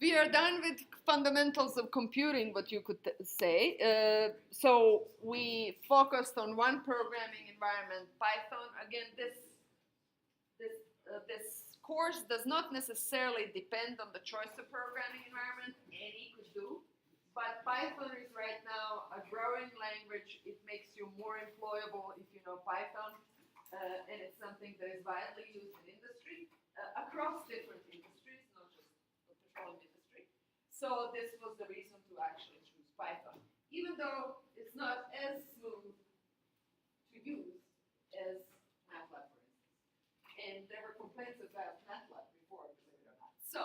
we are done with fundamentals of computing, what you could say. So we focused on one programming environment, Python. Again, this course does not necessarily depend on the choice of programming environment. Any could do. But Python is right now a growing language. It makes you more employable if you know Python. And it's something that is widely used in industry, across different industries, not just the petroleum industry. So this was the reason to actually choose Python, even though it's not as smooth to use as MATLAB, for instance. And there were complaints about MATLAB before, believe it or not. So,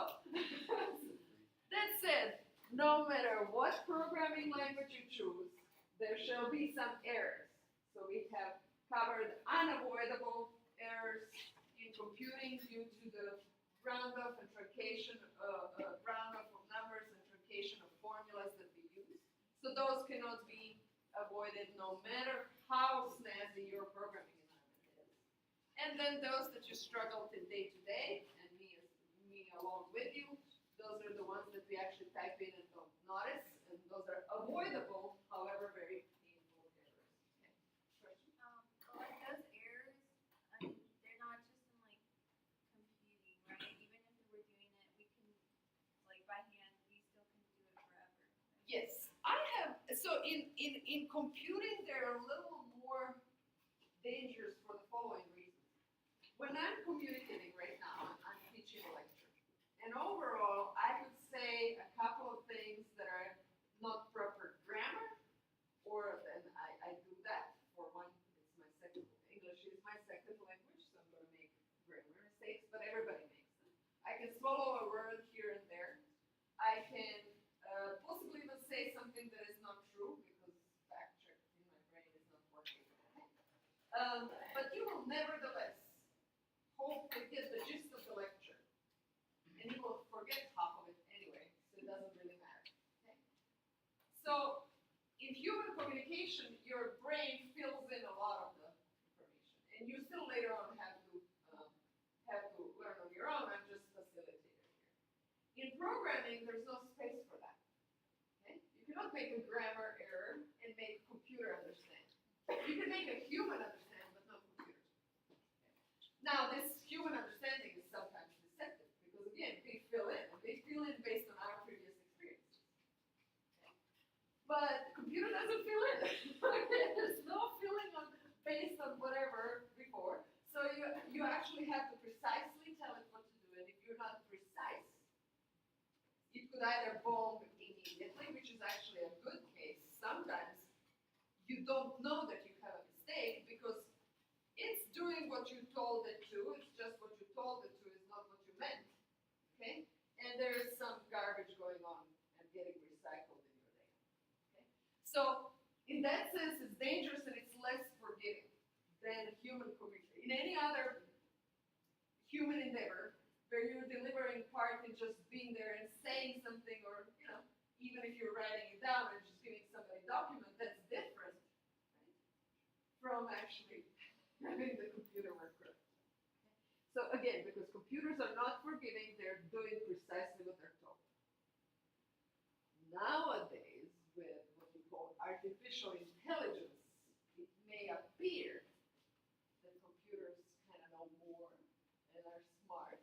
that said, no matter what programming language you choose, there shall be some errors. So we have covered unavoidable errors in computing due to the roundoff and truncation, roundoff of numbers and truncation of formulas that we use. So those cannot be avoided no matter how snazzy your programming environment is. And then those that you struggle in day to day, and me along with you, those are the ones that we actually type in and don't notice, and those are avoidable, however very painful errors. Okay. Question? Like those errors, I mean, they're not just in like computing, right? Even if we were doing it, we can like by hand, we still can do it forever. Right? Yes, I have. So in computing, they're a little more dangerous for the following reasons. When I'm communicating right now, I'm teaching a lecture. And overall, I would say a couple of things that are not proper grammar, and I do that. For one, it's my second, English is my second language, so I'm going to make grammar mistakes, but everybody makes them. I can swallow a word here and there. I can possibly even say something that is not true, because fact check in my brain is not working. But you will nevertheless hopefully get the gist of the lecture. And you will forget half of it anyway, so it doesn't really matter. Okay? So, in human communication, your brain fills in a lot of the information, and you still later on have to learn on your own. I'm just facilitator here. In programming, there's no space for that. Okay? You cannot make a grammar error and make a computer understand. You can make a human understand, but not computers. Okay? Now, this human understanding is sometimes deceptive. Again, they fill in, and they fill in based on our previous experiences. Okay. But the computer doesn't fill in. There's no filling based on whatever before. So you actually have to precisely tell it what to do, and if you're not precise, it could either bomb immediately, which is actually a good case. Sometimes you don't know that you have a mistake because it's doing what you told it to. It's just what you told it to is not what you meant. Okay? And there's some garbage going on and getting recycled in your data. Okay? So, in that sense, it's dangerous and it's less forgiving than human communication. In any other human endeavor, where you're delivering part and just being there and saying something, or even if you're writing it down and just giving somebody a document, that's different, right? From actually having the computer work correctly. So again, because computers are not forgiving, they're doing precisely what they're told. Nowadays, with what we call artificial intelligence, it may appear that computers kind of know more and are smart.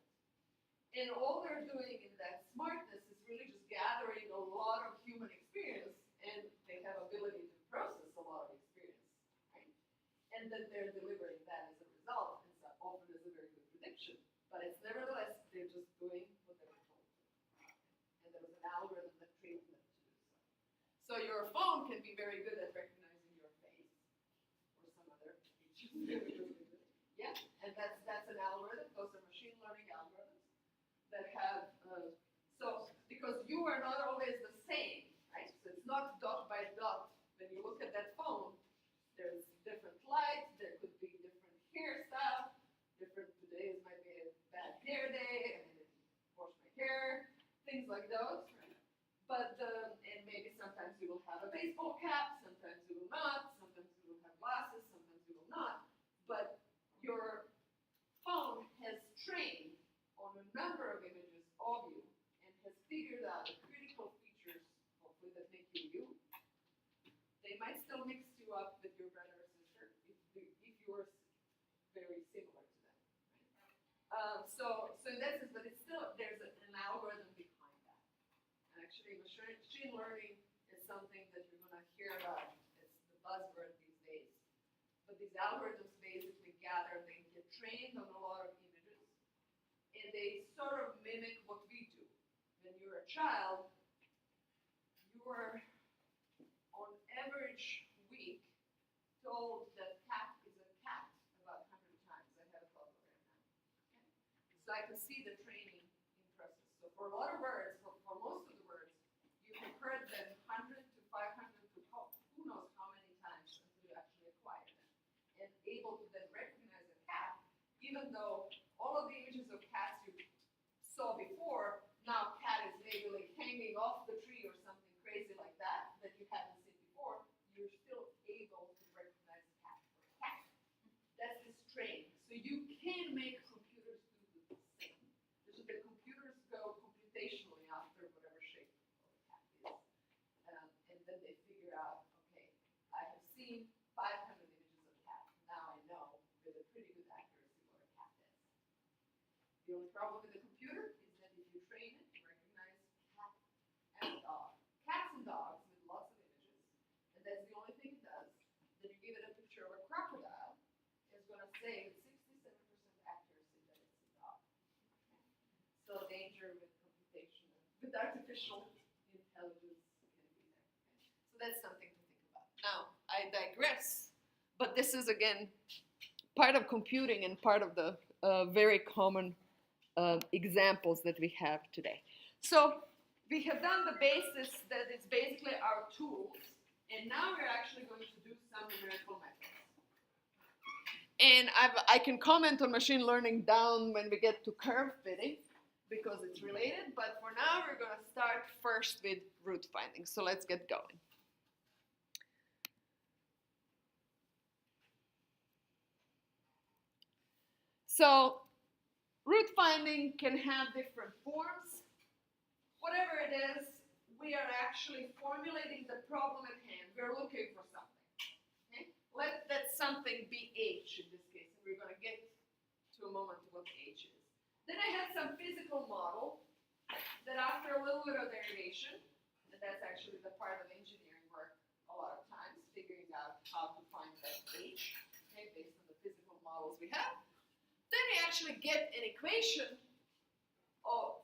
And all they're doing in that smartness is really just gathering a lot of human experience, and they have ability to process a lot of experience, right? And then they're delivering that as a result, and so often is a very good prediction. But it's nevertheless, they're just doing what they were told to. And there was an algorithm that trained them to do so. So your phone can be very good at recognizing your face, or some other features. Yeah, and that's an algorithm. Those are machine learning algorithms that have, because you are not always the same, right? So it's not dot by dot. When you look at that phone, there's different lights, there could be different hairstyles, today might be a bad hair day, and I didn't wash my hair, things like those, right? But, and maybe sometimes you will have a baseball cap, sometimes you will not, sometimes you will have glasses, sometimes you will not. But your phone has trained on a number of images of you and has figured out So in that sense, but it's still, there's an algorithm behind that. And actually, machine learning is something that you're going to hear about. It's the buzzword these days. But these algorithms basically gather, they get trained on a lot of images, and they sort of mimic what we do. When you're a child, you are on average week told that cat is a cat about 100 times. I have a toddler right now. Okay? So I can see the training in process. So for a lot of words, for most of the words, you have heard them 100 to 500 to who knows how many times until you actually acquire them. And able to then recognize a cat, even though all of the images of cats you saw before, now cat is maybe like hanging off the tree or something crazy like that that you haven't seen before, you're still able to recognize cat for a cat. That's this training. So you can make computers do the same. So the computers go computationally after whatever shape of a cat is. And then they figure out, okay, I have seen 500 images of cat. Now I know with a pretty good accuracy what a cat is. The only problem with the computer is that if you train it to recognize cat and dog, cats and dogs with lots of images, and that's the only thing it does, then you give it a picture of a crocodile, it's going to say with 67% accuracy that it's a dog. So danger with computation, with artificial intelligence can be there. So that's something to think about. Now, I digress, but this is again part of computing and part of the very common examples that we have today. So we have done the basis that is basically our tools, and now we're actually going to do some numerical methods. And I can comment on machine learning down when we get to curve fitting because it's related, but for now we're going to start first with root finding. So let's get going. So root finding can have different forms. Whatever it is, we are actually formulating the problem at hand. We're looking for something. Okay? Let that something be H in this case, and we're going to get to a moment what H is. Then I have some physical model that after a little bit of derivation, and that's actually the part of engineering work a lot of times, figuring out how to find that H, okay, based on the physical models we have. Then we actually get an equation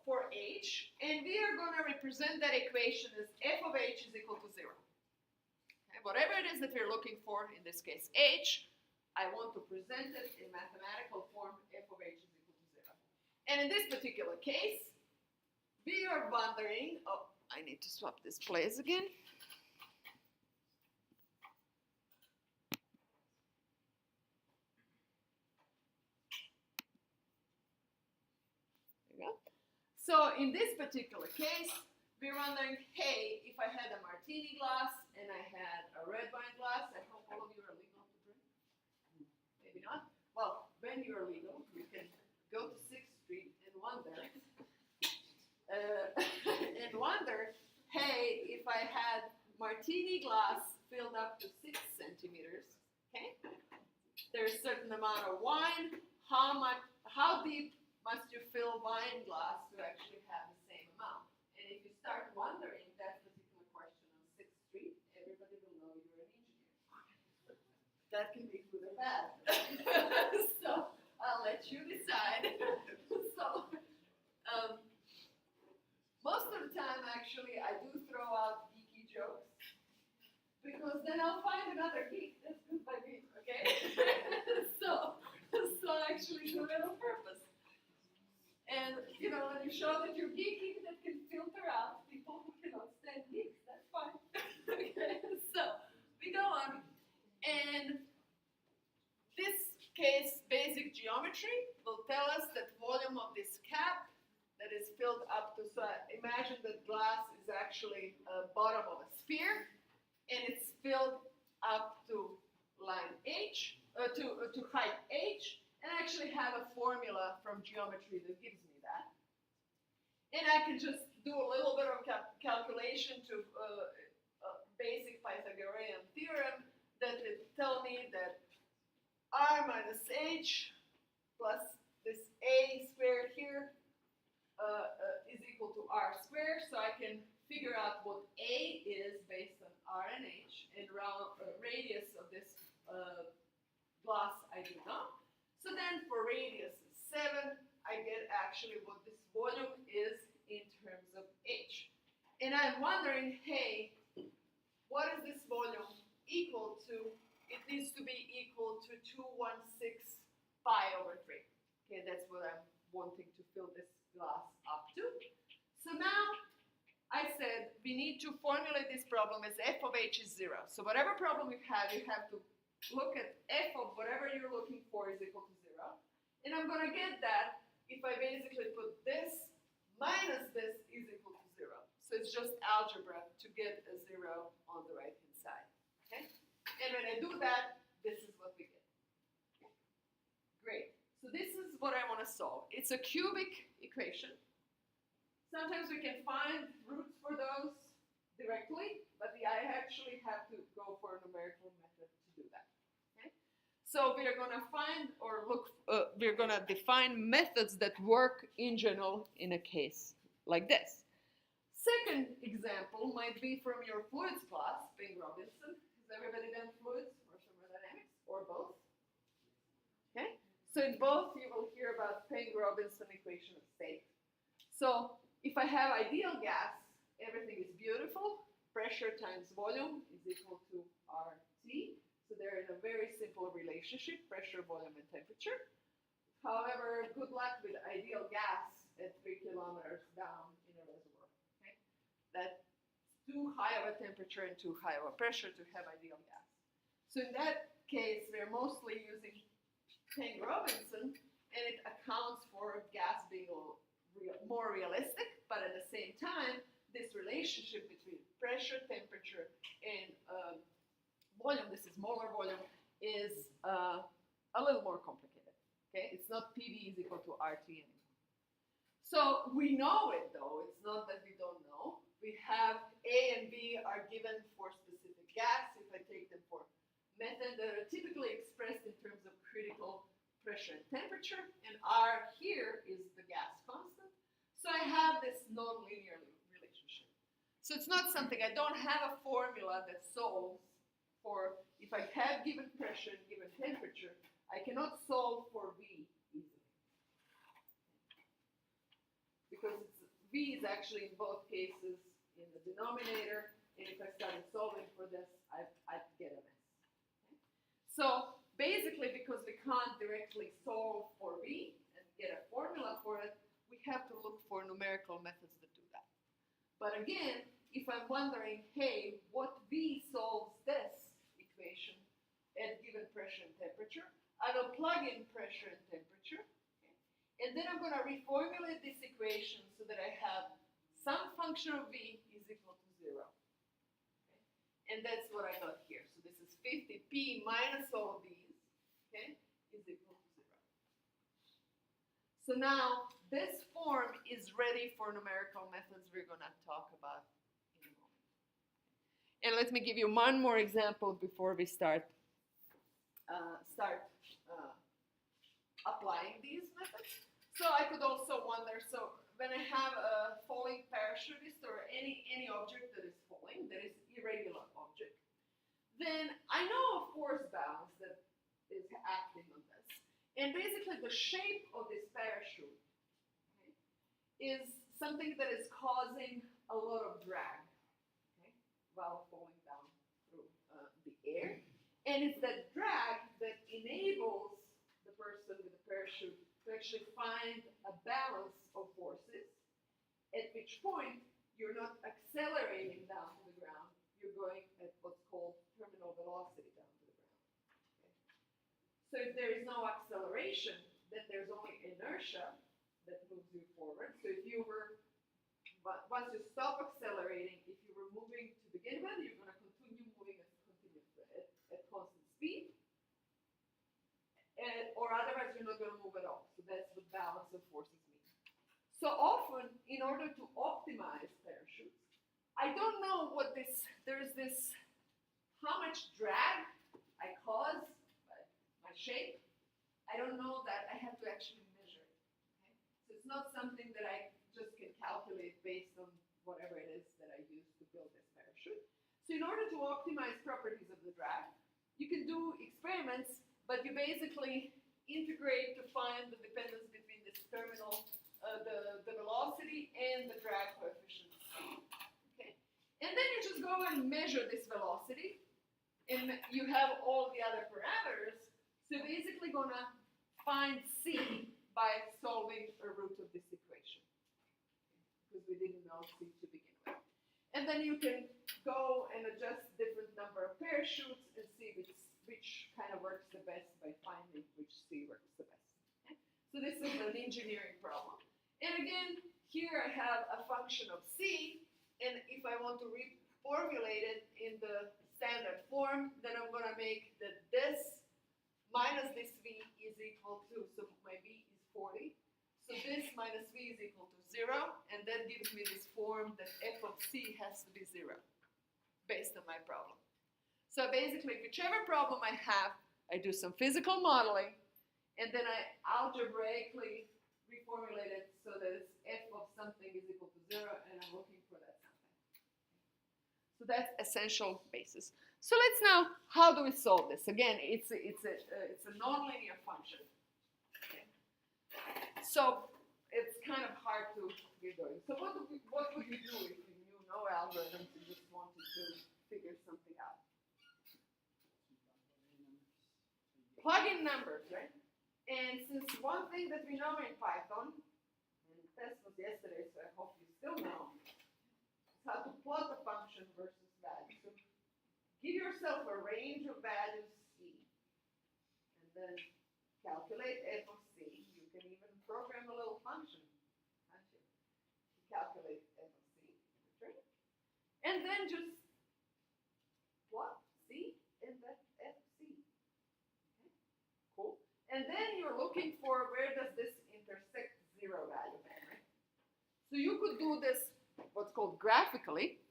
for H, and we are going to represent that equation as f of H is equal to 0. Okay, whatever it is that we're looking for, in this case H, I want to present it in mathematical form, f of H is equal to 0. And in this particular case, we are wondering, oh, I need to swap this place again. There we go. So in this particular case, we're wondering, hey, if I had a Martini glass and I had a red wine glass, I hope all of you are legal to drink. Maybe not. Well, when you're legal, you can go to 6th Street and wonder, hey, if I had Martini glass filled up to 6 centimeters, okay? There's a certain amount of wine. How deep must you fill wine glass to actually have the same amount? And if you start wondering that particular question on 6th Street, everybody will know you're an engineer. That can be good or bad. So I'll let you decide. So most of the time, actually, I do throw out geeky jokes because then I'll find another geek that's good by me, okay? So I actually do it on purpose. And, you know, when you show that you're geeky, that can filter out people who cannot stand geeks. That's fine. Okay, so we go on. And this case, basic geometry will tell us that volume of this cap that is filled up to, so imagine that glass is actually a bottom of a sphere, and it's filled up to line H, to height H, and I actually have a formula from geometry that gives me that. And I can just do a little bit of calculation to basic Pythagorean theorem that would tell me that R minus H plus this A squared here is equal to R squared, so I can figure out what A is based on R and H, and radius of this glass I do not. So then for radius 7, I get actually what this volume is in terms of H. And I'm wondering, hey, what is this volume equal to? It needs to be equal to 216 pi over 3. Okay, that's what I'm wanting to fill this glass up to. So now I said we need to formulate this problem as f of h is 0. So whatever problem you have to look at f of whatever you're looking for is equal to 0. And I'm going to get that if I basically put this minus this is equal to 0. So it's just algebra to get a 0 on the right-hand side. Okay? And when I do that, this is what we get. Great. So this is what I want to solve. It's a cubic equation. Sometimes we can find roots for those directly, but I actually have to go for a numerical method to do that. Okay? So we're going to find or we're going to define methods that work in general in a case like this. Second example might be from your fluids class, Peng-Robinson. Has everybody done fluids or thermodynamics or both? Okay? So in both you will hear about Peng-Robinson equation of state. So if I have ideal gas, everything is beautiful. Pressure times volume is equal to RT. So they're in a very simple relationship, pressure, volume, and temperature. However, good luck with ideal gas at 3 kilometers down in a reservoir. Okay? That's too high of a temperature and too high of a pressure to have ideal gas. So in that case, we're mostly using Peng-Robinson, and it accounts for gas being more realistic, but at the same time, this relationship between pressure, temperature, and volume, this is molar volume, is a little more complicated. Okay, it's not PV is equal to RT anymore. So we know it though, it's not that we don't know. We have A and B are given for specific gas. If I take them for methane, that are typically expressed in terms of critical pressure and temperature, and R here is the gas constant. So I have this nonlinear relationship. So it's not something, I don't have a formula that solves for, if I have given pressure and given temperature, I cannot solve for V easily. Because V is actually in both cases in the denominator, and if I started solving for this, I'd get a mess. Okay? So basically, because we can't directly solve for V and get a formula for it, we have to look for numerical methods that do that. But again, if I'm wondering, hey, what V solves this equation at given pressure and temperature, I will plug in pressure and temperature, okay? And then I'm going to reformulate this equation so that I have some function of V is equal to 0. Okay? And that's what I got here. So this is 50p minus all of these, okay, is equal to 0. So now this form is ready for numerical methods we're going to talk about in a moment. And let me give you one more example before we start applying these methods. So I could also wonder, so when I have a falling parachutist or any object that is falling, that is irregular object, then I know a force balance that is acting on this. And basically the shape of this parachute, okay, is something that is causing a lot of drag, okay, while falling down through the air. And it's that drag that enables the person with the parachute to actually find a balance of forces, at which point you're not accelerating down to the ground, you're going at what's called terminal velocity down to the ground. Okay? So if there is no acceleration, then there's only inertia that moves you forward. So if you were, once you stop accelerating, if you were moving to begin with, you're going to continue moving at constant speed. Or otherwise you're not going to move at all. So that's what balance of forces means. So often, in order to optimize parachutes, I don't know what this, there's this, how much drag I cause by my shape. I don't know that. I have to actually measure it. It's not something that I just can calculate based on whatever it is that I use to build this parachute. So in order to optimize properties of the drag, you can do experiments, but you basically integrate to find the dependence between this terminal, the velocity and the drag coefficient. Okay. And then you just go and measure this velocity, and you have all the other parameters. So you're basically gonna find C by solving a root of this equation, because we didn't know C to begin with. And then you can go and adjust different number of parachutes and see which kind of works the best by finding which C works the best. Okay? So this is an engineering problem. And again, here I have a function of C, and if I want to reformulate it in the standard form, then I'm going to make that this minus this V is equal to, so my V is 40. So this minus V is equal to 0, and that gives me this form that f of C has to be 0, based on my problem. So basically, whichever problem I have, I do some physical modeling, and then I algebraically reformulate it so that it's f of something is equal to 0, and I'm looking for that something. So that's essential basis. So let's now, how do we solve this? Again, it's a nonlinear function. Okay. So it's kind of hard to get going. So what would you do if you knew no algorithms and just wanted to figure something out? Plug in numbers, right? And since one thing that we know in Python, and the test was yesterday, so I hope you still know, is how to plot a function versus value. So give yourself a range of values C, and then calculate f of C. You can even program a little function, can't you? To calculate f of C, right? And then just plot C and that f of C. Okay, cool. And then you're looking for where does this intersect 0 value, right? So you could do this, what's called graphically.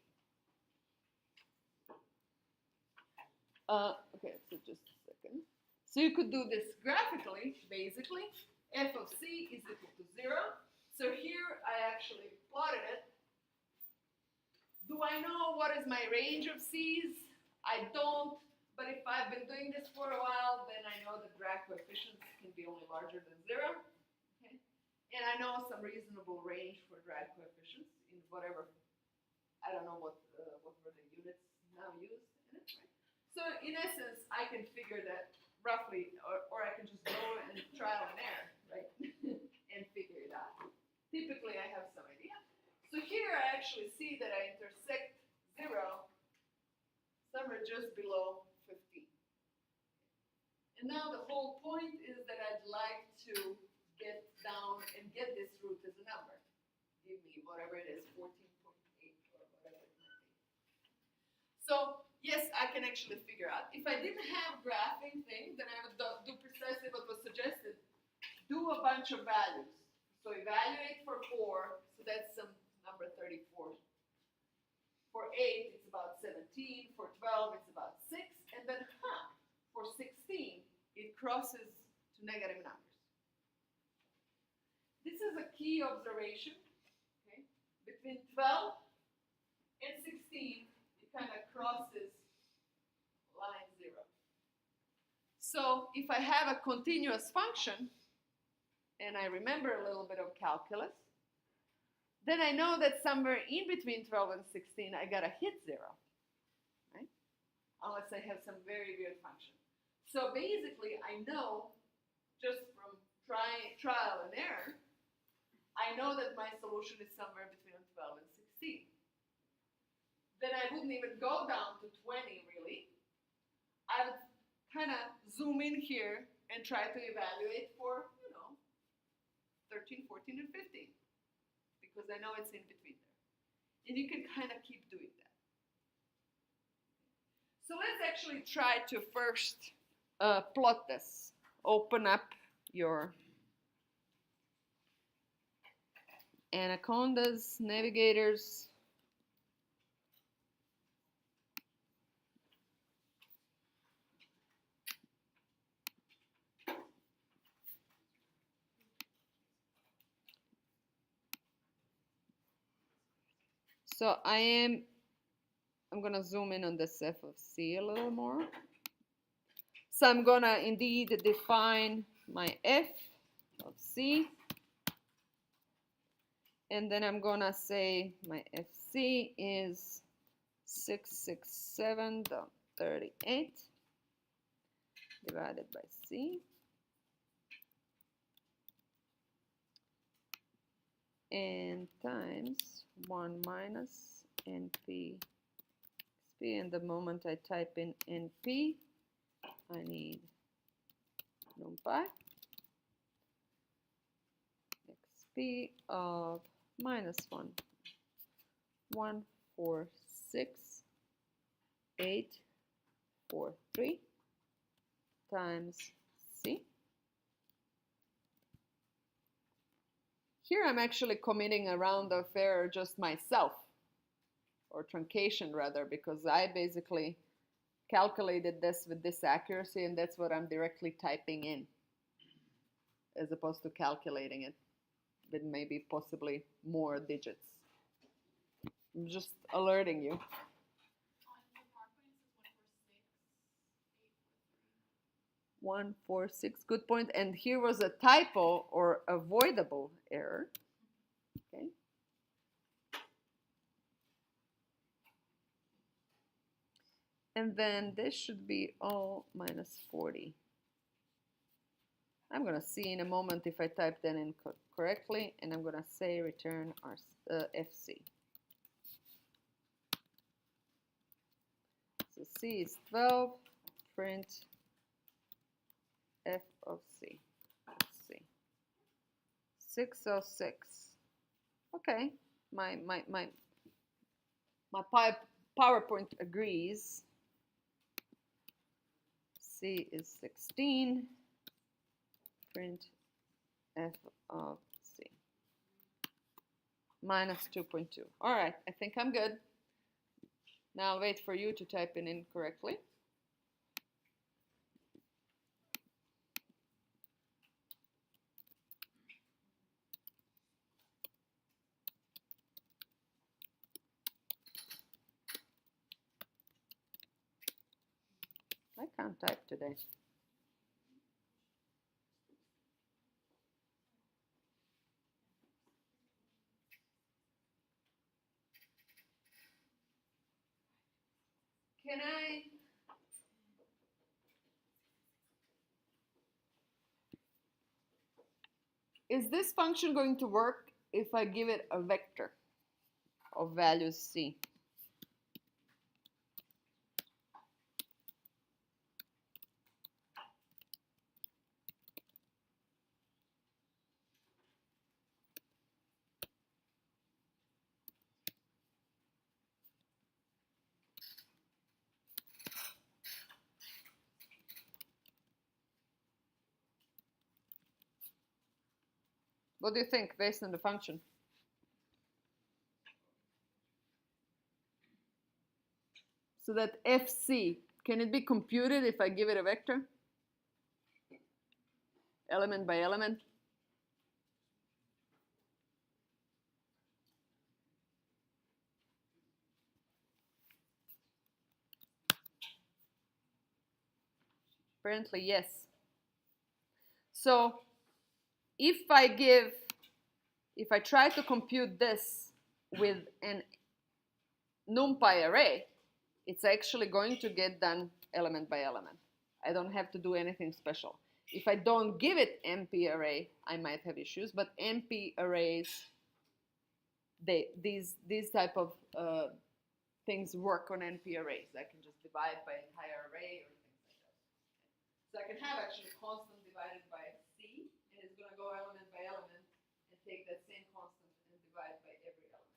Okay, so just a second. So you could do this graphically, basically. F of C is equal to 0. So here I actually plotted it. Do I know what is my range of C's? I don't. But if I've been doing this for a while, then I know that drag coefficients can be only larger than 0. Okay? And I know some reasonable range for drag coefficients in whatever, I don't know what were the units now used in it. Right? So in essence, I can figure that roughly, or I can just go and trial and error, right? And figure it out. Typically, I have some idea. So here I actually see that I intersect 0 somewhere just below 15. And now the whole point is that I'd like to get down and get this root as a number. Give me whatever it is, 14.8 or whatever it might be. So yes, I can actually figure out. If I didn't have graphing thing, then I would do precisely what was suggested. Do a bunch of values. So evaluate for 4, so that's some number 34. For 8, it's about 17. For 12, it's about 6. And then, for 16, it crosses to negative numbers. This is a key observation. Okay? Between 12 and 16, it kind of crosses line 0. So if I have a continuous function, and I remember a little bit of calculus, then I know that somewhere in between 12 and 16, I gotta hit 0, right? Unless I have some very weird function. So basically, I know, just from trial and error, I know that my solution is somewhere between 12 and 16. Then I wouldn't even go down to 20, really. I would kind of zoom in here and try to evaluate for, 13, 14, and 15. Because I know it's in between there. And you can kind of keep doing that. So let's actually try to first plot this. Open up your anacondas, navigators. So I'm gonna zoom in on this f of c a little more. So I'm gonna indeed define my f of c, and then I'm gonna say my fc is 667.38 divided by c, and times 1 minus np xp, and the moment I type in np, I need numpy xp of minus 1,146,843 times c. Here I'm actually committing a round of error just myself, or truncation rather, because I basically calculated this with this accuracy, and that's what I'm directly typing in, as opposed to calculating it with maybe possibly more digits. I'm just alerting you. 146, good point. And here was a typo or avoidable error. Okay. And then this should be all minus 40. I'm going to see in a moment if I typed that in correctly, and I'm going to say return our FC. So C is 12, print F of C. Let's see. 606. Okay, my PowerPoint agrees. C is 16, print F of C. Minus 2.2. All right, I think I'm good. Now I'll wait for you to type it in correctly. I can't type today. Can I? Is this function going to work if I give it a vector of values C? What do you think based on the function? So that FC, can it be computed if I give it a vector? Element by element? Apparently, yes. So if I try to compute this with an NumPy array, it's actually going to get done element by element. I don't have to do anything special. If I don't give it NP array, I might have issues, but NP arrays, these type of things work on NP arrays. I can just divide by entire array or things like that. So I can have actually constant divided by C, and it's going to go element by element and take that same constant and divide by every element of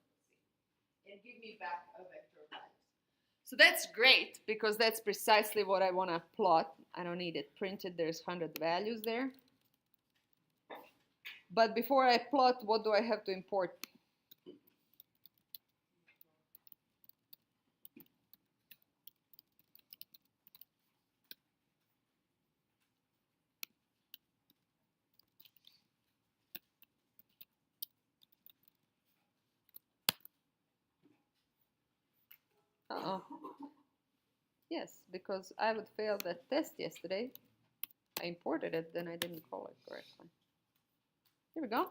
C, and give me back a vector of values. So that's great, because that's precisely what I want to plot. I don't need it printed. There's 100 values there. But before I plot, what do I have to import? Uh-oh. Yes, because I would fail that test yesterday. I imported it, then I didn't call it correctly. Here we go.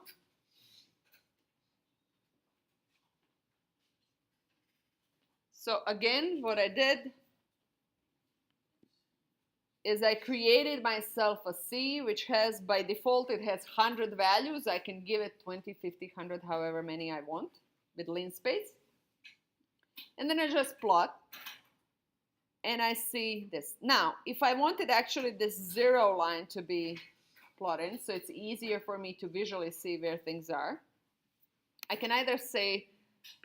So again, what I did is I created myself a C, which has, by default, it has 100 values. I can give it 20, 50, 100, however many I want with linspace. And then I just plot, and I see this. Now, if I wanted actually this 0 line to be plotted, so it's easier for me to visually see where things are, I can either say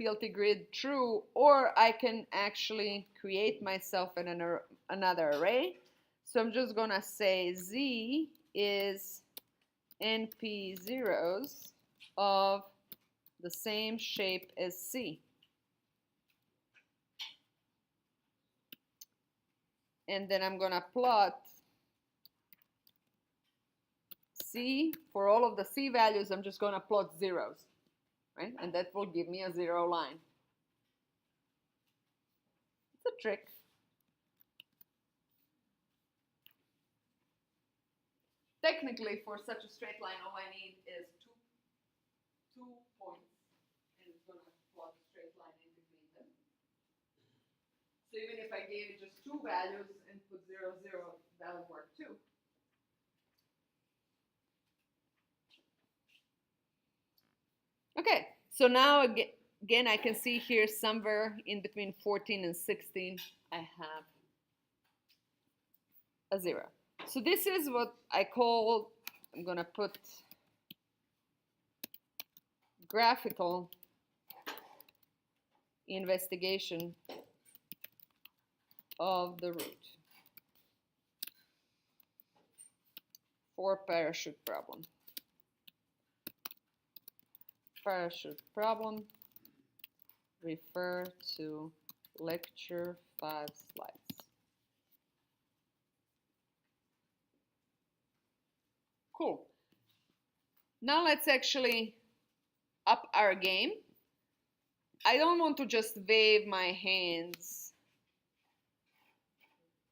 PLT grid true, or I can actually create myself another array. So I'm just going to say Z is NP zeros of the same shape as C. And then I'm going to plot C. For all of the C values, I'm just going to plot zeros, right? And that will give me a 0 line. It's a trick. Technically, for such a straight line, all I need is two points, and it's going to plot a straight line in between them. So even if I gave it just 2 values and put 0, 0, that would work too. Okay, so now again I can see here somewhere in between 14 and 16, I have a 0. So this is what I call, I'm going to put graphical investigation of the root for parachute problem. Parachute problem, refer to lecture 5 slides. Cool. Now let's actually up our game. I don't want to just wave my hands.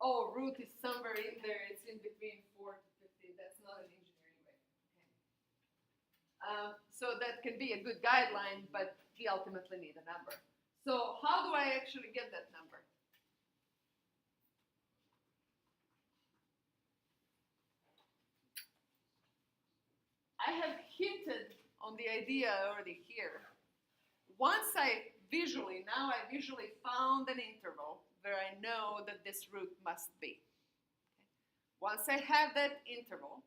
Oh, root is somewhere in there. It's in between 4 to 50. That's not an engineering way. Okay. So that can be a good guideline, but we ultimately need a number. So how do I actually get that number? I have hinted on the idea already here. Once I visually found an interval where I know that this root must be. Okay. Once I have that interval,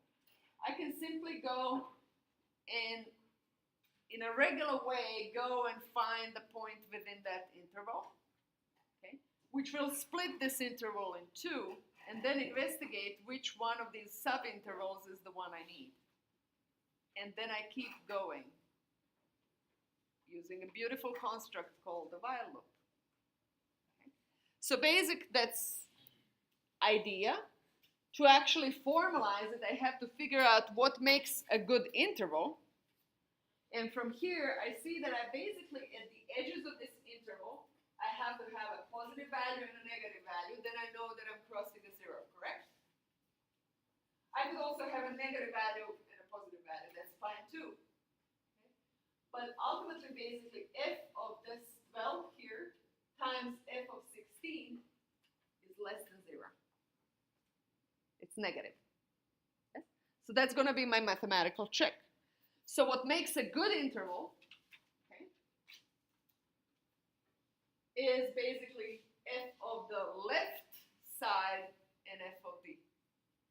I can simply go and in a regular way go and find the point within that interval, okay, which will split this interval in 2 and then investigate which one of these subintervals is the one I need. And then I keep going using a beautiful construct called the while loop. Okay. So that's idea. To actually formalize it, I have to figure out what makes a good interval. And from here, I see that I basically, at the edges of this interval, I have to have a positive value and a negative value. Then I know that I'm crossing a 0, correct? I could also have a negative value and a positive value. That's fine too. Okay? But ultimately, basically, f of this 12 here times f of 16 is less than 0. It's negative. Okay? So that's going to be my mathematical trick. So what makes a good interval, okay, is basically f of the left side and f of the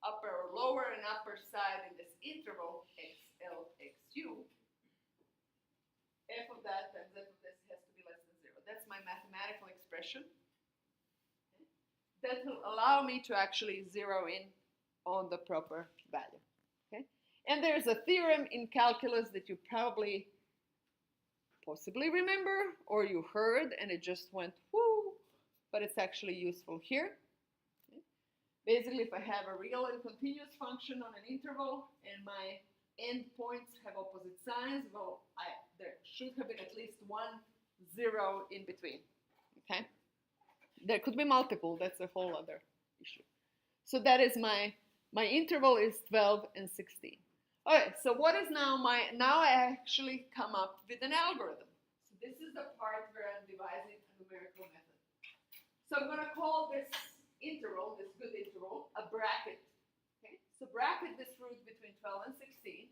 upper or lower and upper side in this interval, xl, xu. F of that times f of this has to be less than 0. That's my mathematical expression. Okay. That will allow me to actually zero in on the proper value. Okay. And there's a theorem in calculus that you possibly remember, or you heard and it just went whoo, but it's actually useful here. Okay. Basically, if I have a real and continuous function on an interval and my endpoints have opposite signs, well, there should have been at least one 0 in between. Okay. There could be multiple, that's a whole other issue. So that is my interval is 12 and 16. Okay, so what is now now I actually come up with an algorithm. So this is the part where I'm devising a numerical method. So I'm going to call this interval, this good interval, a bracket. Okay, so bracket this root between 12 and 16,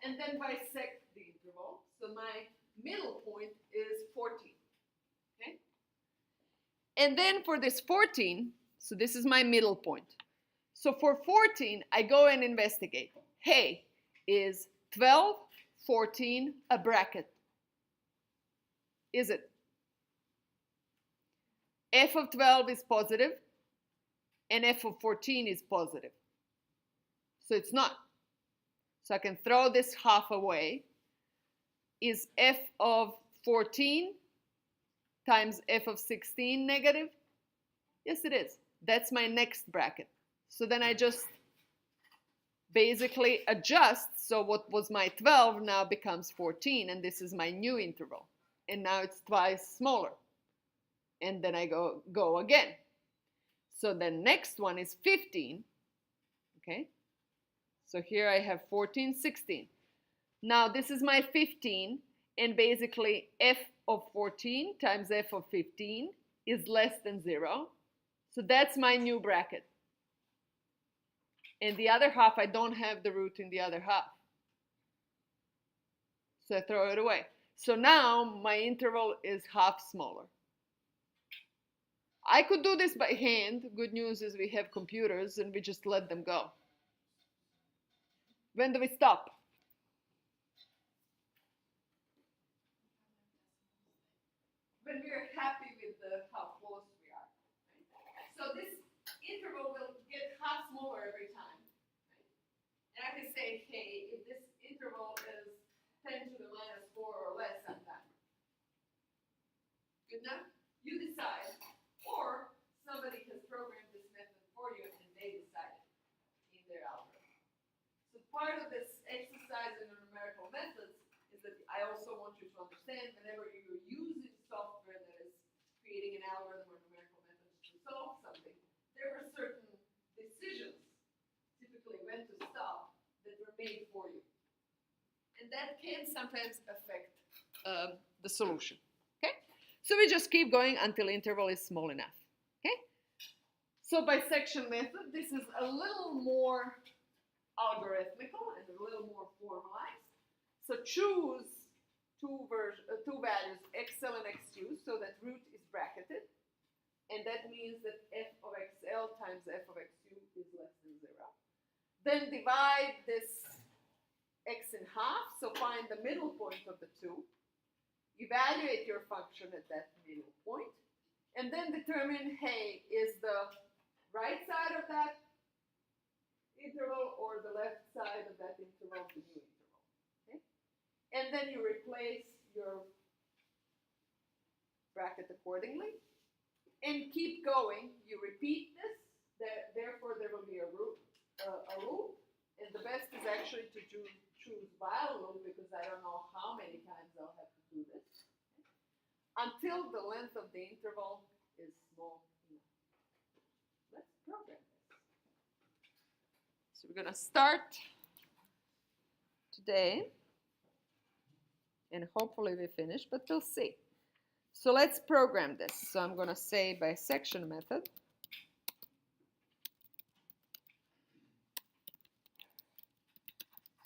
and then bisect the interval. So my middle point is 14. Okay, and then for this 14, so this is my middle point. So for 14, I go and investigate. Hey, is 12, 14 a bracket? Is it? F of 12 is positive, and f of 14 is positive. So it's not. So I can throw this half away. Is f of 14 times f of 16 negative? Yes, it is. That's my next bracket. So then I just basically adjust. So what was my 12 now becomes 14, and this is my new interval. And now it's twice smaller. And then I go again. So the next one is 15. Okay. So here I have 14, 16. Now this is my 15, and basically f of 14 times f of 15 is less than 0. So that's my new bracket. And the other half, I don't have the root in the other half. So I throw it away. So now my interval is half smaller. I could do this by hand. Good news is we have computers and we just let them go. When do we stop? When we're happy with how close we are. Right? So this interval will get half smaller every time. Right? And I can say, hey, if this interval is 10 to the minus 4 or less, I'm done. Good enough? You decide. Or somebody has programmed this method for you and they decided in their algorithm. So part of this exercise in the numerical methods is that I also want you to understand whenever you're using software that is creating an algorithm or numerical method to solve something, there are certain decisions, typically when to stop, that were made for you. And that can sometimes affect the solution. Okay? So we just keep going until interval is small enough. Okay? So bisection method, this is a little more algorithmical and a little more formalized. So choose two values, xl and x2, so that root is bracketed. And that means that f of xl times f of x2 is less than 0. Then divide this x in half, so find the middle point of the two. Evaluate your function at that middle point, and then determine, hey, is the right side of that interval or the left side of that interval the new interval. Okay? And then you replace your bracket accordingly, and keep going. You repeat this, therefore there will be a loop, and the best is actually to choose while loop, because I don't know how many times I'll have to do this, until the length of the interval is small enough. Let's program this. So we're going to start today, and hopefully we finish, but we'll see. So let's program this. So I'm going to say bisection method.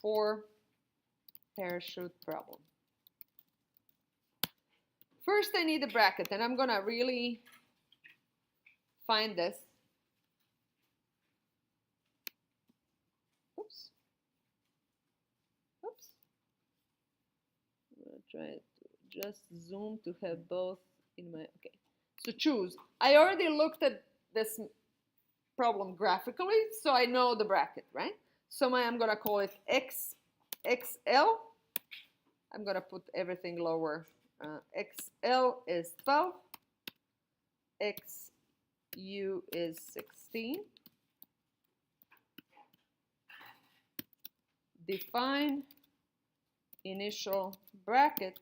For parachute problem. First, I need a bracket, and I'm going to really find this. Oops. Oops. I'm going to try to just zoom to have both in my, okay. So choose. I already looked at this problem graphically, so I know the bracket, right? So I'm going to call it XL. I'm going to put everything lower. XL is 12. XU is 16. Define initial bracket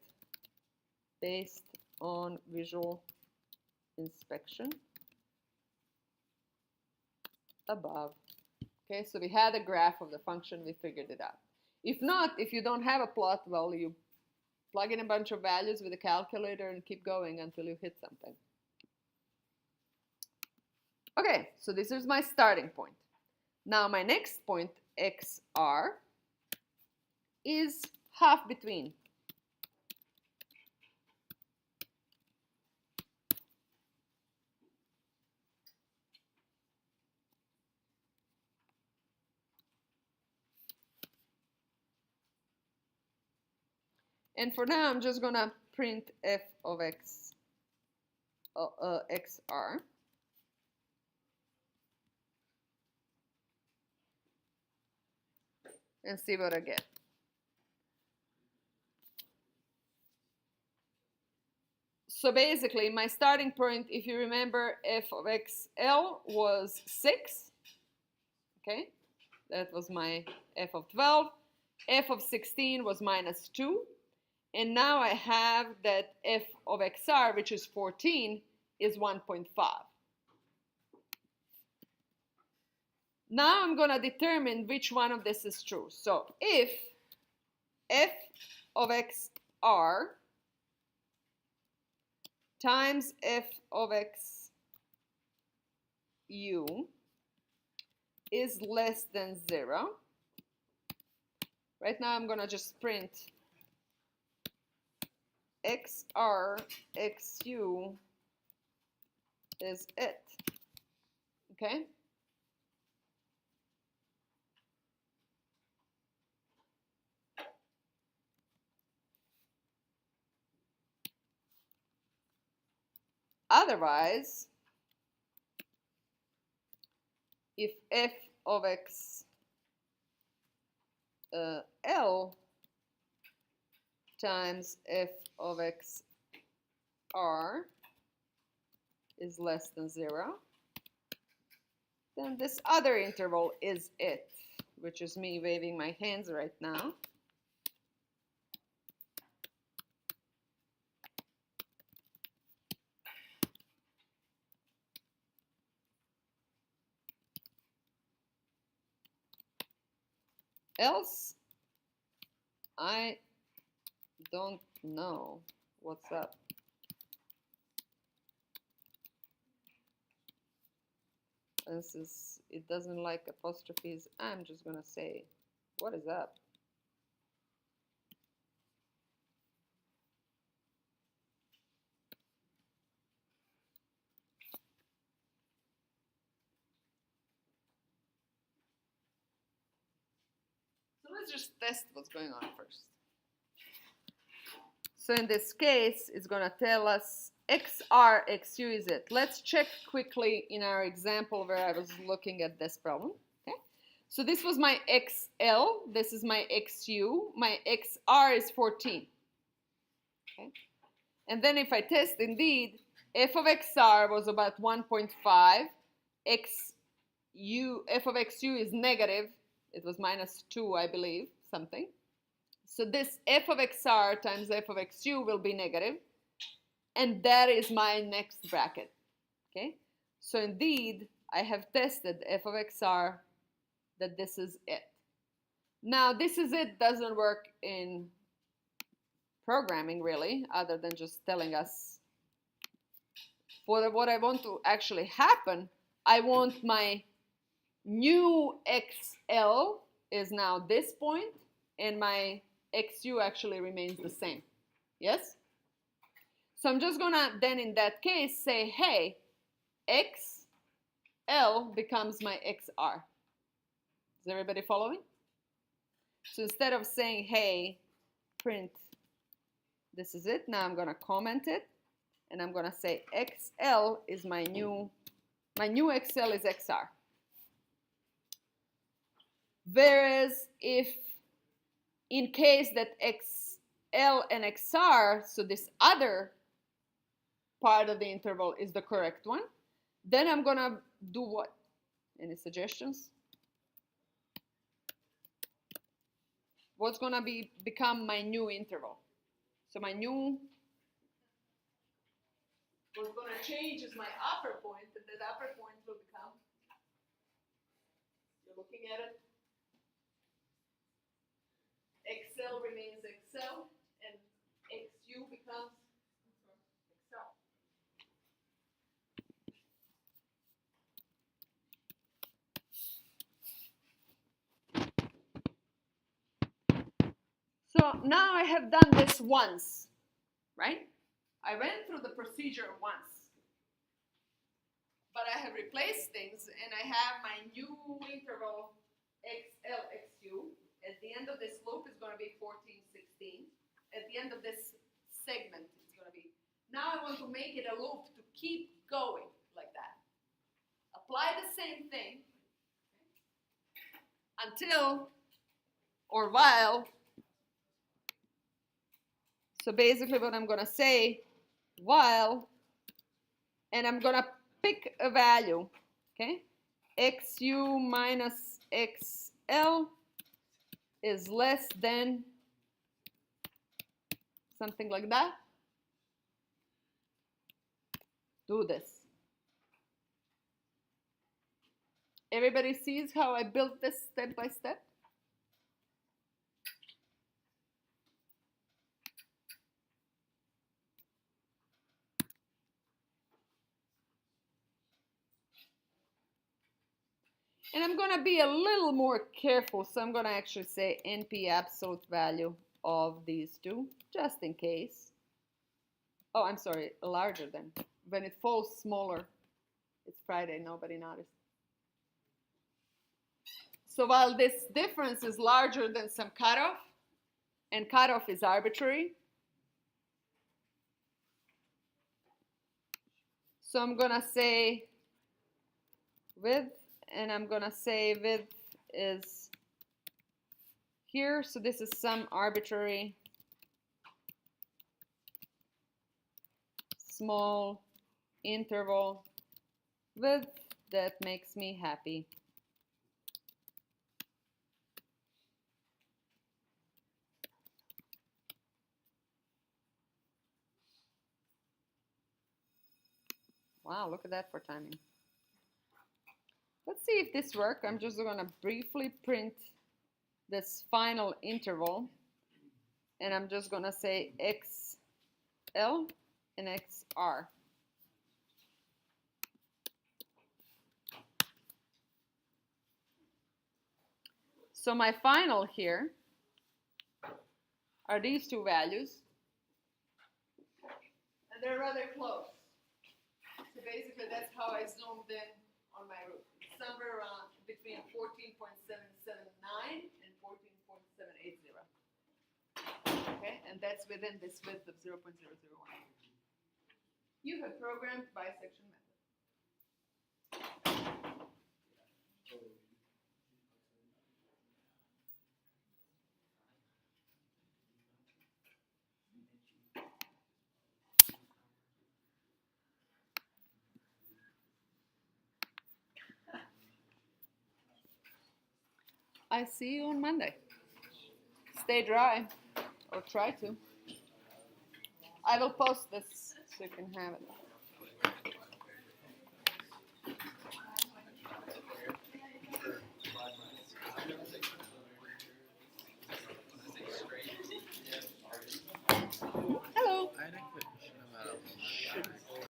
based on visual inspection. above. Okay, so we had a graph of the function, we figured it out. If not, if you don't have a plot, well, you plug in a bunch of values with a calculator and keep going until you hit something. Okay, so this is my starting point. Now my next point, xr, is half between. And for now, I'm just going to print f of x, xr. And see what I get. So basically, my starting point, if you remember, f of xl was 6. Okay, that was my f of 12. F of 16 was minus 2. And now I have that f of xr, which is 14, is 1.5. Now I'm going to determine which one of this is true. So if f of xr times f of xu is less than 0, right now I'm going to just print xr xu is it. Okay? Otherwise, if f of x L times f of x r is less than 0, then this other interval is it, which is me waving my hands right now. Else, I don't know what's up. This is, it doesn't like apostrophes. I'm just going to say, what is up? So let's just test what's going on first. So in this case, it's going to tell us xr, xu is it. Let's check quickly in our example where I was looking at this problem. Okay? So this was my xl, this is my xu, my xr is 14. Okay? And then if I test, indeed, f of xr was about 1.5, f of xu is negative, it was minus 2, I believe, something. So this f of xr times f of xu will be negative, and that is my next bracket. Okay? So indeed, I have tested f of xr that this is it. Now, this is it doesn't work in programming really, other than just telling us for what I want to actually happen. I want my new xl is now this point, and my xu actually remains the same. Yes? So I'm just gonna then in that case say, hey, xl becomes my xr. Is everybody following? So instead of saying, hey, print, this is it, now I'm gonna comment it, and I'm gonna say xl is my new xl is xr. Whereas if in case that xl and xr, so this other part of the interval is the correct one, then I'm gonna do what? Any suggestions? What's gonna become my new interval? So my new, what's gonna change is my upper point, and that upper point will become looking at it. XL remains XL, and XU becomes XL. So now I have done this once, right? I went through the procedure once. But I have replaced things, and I have my new interval XL, XU. At the end of this loop is going to be 14, 16. At the end of this segment, it's going to be. Now I want to make it a loop to keep going like that. Apply the same thing until or while. So basically what I'm going to say, while, and I'm going to pick a value, okay? XU minus XL is less than something like that. Do this. Everybody sees how I built this step by step? And I'm going to be a little more careful, so I'm going to actually say NP absolute value of these two, just in case. Oh, I'm sorry, larger than. When it falls smaller, it's Friday, nobody noticed. So while this difference is larger than some cutoff, and cutoff is arbitrary, so I'm going to say width, and I'm going to say width is here, so this is some arbitrary small interval width that makes me happy. Wow, look at that for timing. Let's see if this works. I'm just going to briefly print this final interval, and I'm just going to say XL and XR. So my final here are these two values, and they're rather close. So basically that's how I zoomed in on my root. Somewhere around between 14.779 and 14.780. Okay, and that's within this width of 0.001. You have programmed bisection method. I see you on Monday. Stay dry, or try to. I will post this so you can have it.